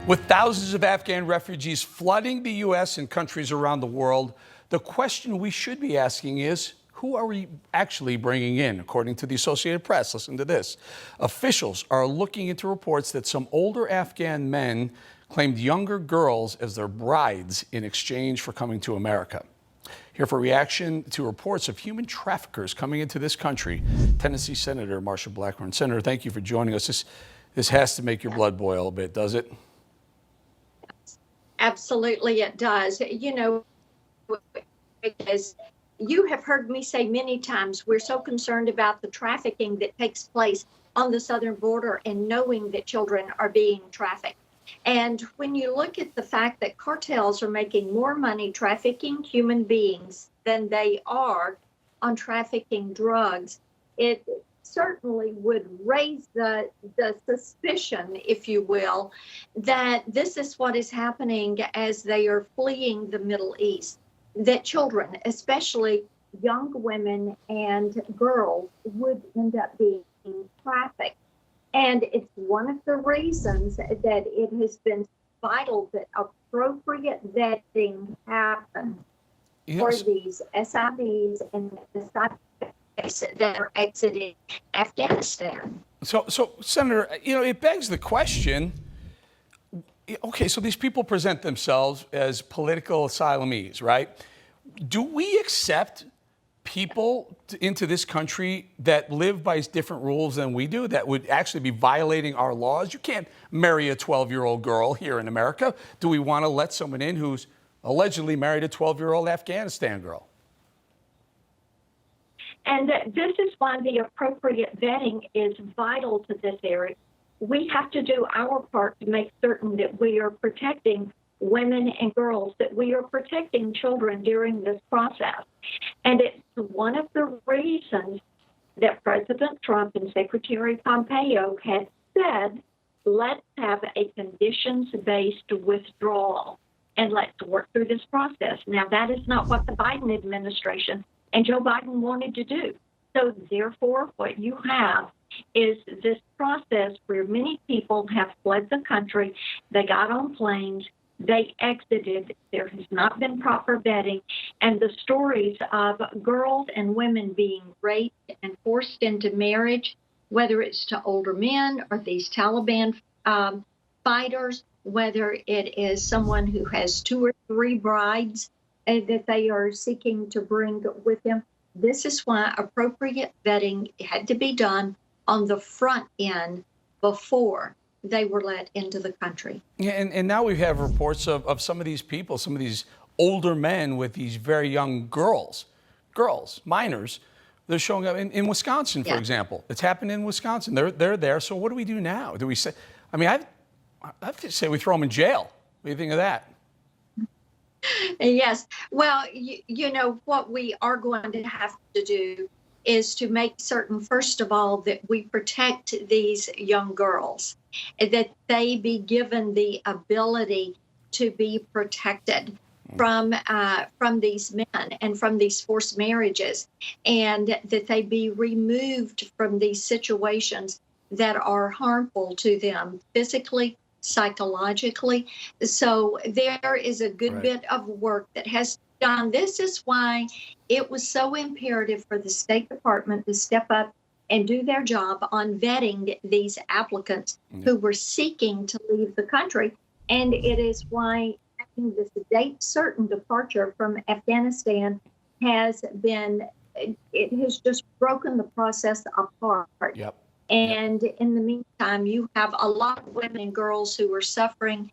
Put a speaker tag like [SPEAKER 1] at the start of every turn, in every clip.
[SPEAKER 1] With thousands of Afghan refugees flooding the U.S. and countries around the world, the question we should be asking is, who are we actually bringing in? According to the Associated Press, listen to this. Officials are looking into reports that some older Afghan men claimed younger girls as their brides in exchange for coming to America. Here for reaction to reports of human traffickers coming into this country, Tennessee Senator Marsha Blackburn. Senator, thank you for joining us. This has to make your blood boil a bit, does it?
[SPEAKER 2] Absolutely, it does. You know, as you have heard me say many times, we're so concerned about the trafficking that takes place on the southern border and knowing that children are being trafficked. And when you look at the fact that cartels are making more money trafficking human beings than they are on trafficking drugs, it certainly would raise the suspicion, if you will, that this is what is happening as they are fleeing the Middle East, that children, especially young women and girls, would end up being trafficked. And it's one of the reasons that it has been vital that appropriate vetting happen for these SIVs and the that are exiting Afghanistan.
[SPEAKER 1] So, Senator, you know, it begs the question, okay, so these people present themselves as political asylees, right? Do we accept people into this country that live by different rules than we do, that would actually be violating our laws? You can't marry a 12-year-old girl here in America. Do we want to let someone in who's allegedly married a 12-year-old Afghanistan girl?
[SPEAKER 2] And this is why the appropriate vetting is vital to this area. We have to do our part to make certain that we are protecting women and girls, that we are protecting children during this process. And it's one of the reasons that President Trump and Secretary Pompeo had said, let's have a conditions-based withdrawal and let's work through this process. Now, that is not what the Biden administration and Joe Biden wanted to do. So therefore, what you have is this process where many people have fled the country, they got on planes, they exited, there has not been proper vetting, and the stories of girls and women being raped and forced into marriage, whether it's to older men or these Taliban fighters, whether it is someone who has 2 or 3 brides that they are seeking to bring with them. This is why appropriate vetting had to be done on the front end before they were let into the country.
[SPEAKER 1] Yeah, and now we have reports of some of these people, some of these older men with these very young girls, minors, they're showing up in Wisconsin, for example. It's happened in Wisconsin. They're there. So what do we do now? Do we say, I mean, I have to say we throw them in jail. What do you think of that?
[SPEAKER 2] Yes. Well, you know, what we are going to have to do is to make certain, first of all, that we protect these young girls, that they be given the ability to be protected from these men and from these forced marriages, and that they be removed from these situations that are harmful to them physically, psychologically. So there is a good bit of work that has done. This is why it was so imperative for the State Department to step up and do their job on vetting these applicants who were seeking to leave the country. And it is why this date certain departure from Afghanistan has been, it has just broken the process apart.
[SPEAKER 1] Yep.
[SPEAKER 2] And in the meantime, you have a lot of women and girls who are suffering,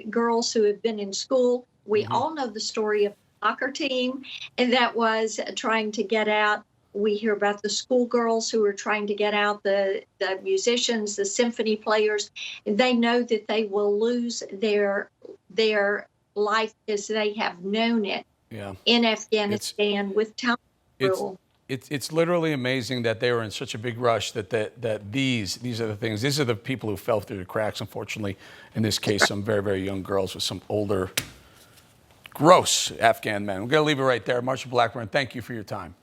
[SPEAKER 2] girls who have been in school. We all know the story of the soccer team that was trying to get out. We hear about the schoolgirls who are trying to get out, the musicians, the symphony players. They know that they will lose their life as they have known it in Afghanistan with Taliban rule.
[SPEAKER 1] It's literally amazing that they were in such a big rush that these are the things. These are the people who fell through the cracks. Unfortunately, in this case, some very, very young girls with some older, gross Afghan men. We're going to leave it right there. Marsha Blackburn, thank you for your time.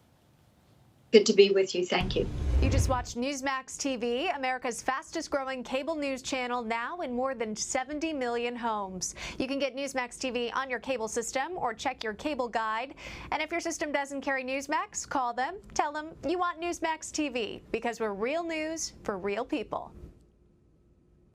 [SPEAKER 3] Good to be with you. Thank you.
[SPEAKER 4] You just watched Newsmax TV, America's fastest growing cable news channel, now in more than 70 million homes. You can get Newsmax TV on your cable system or check your cable guide. And if your system doesn't carry Newsmax, call them, tell them you want Newsmax TV, because we're real news for real people.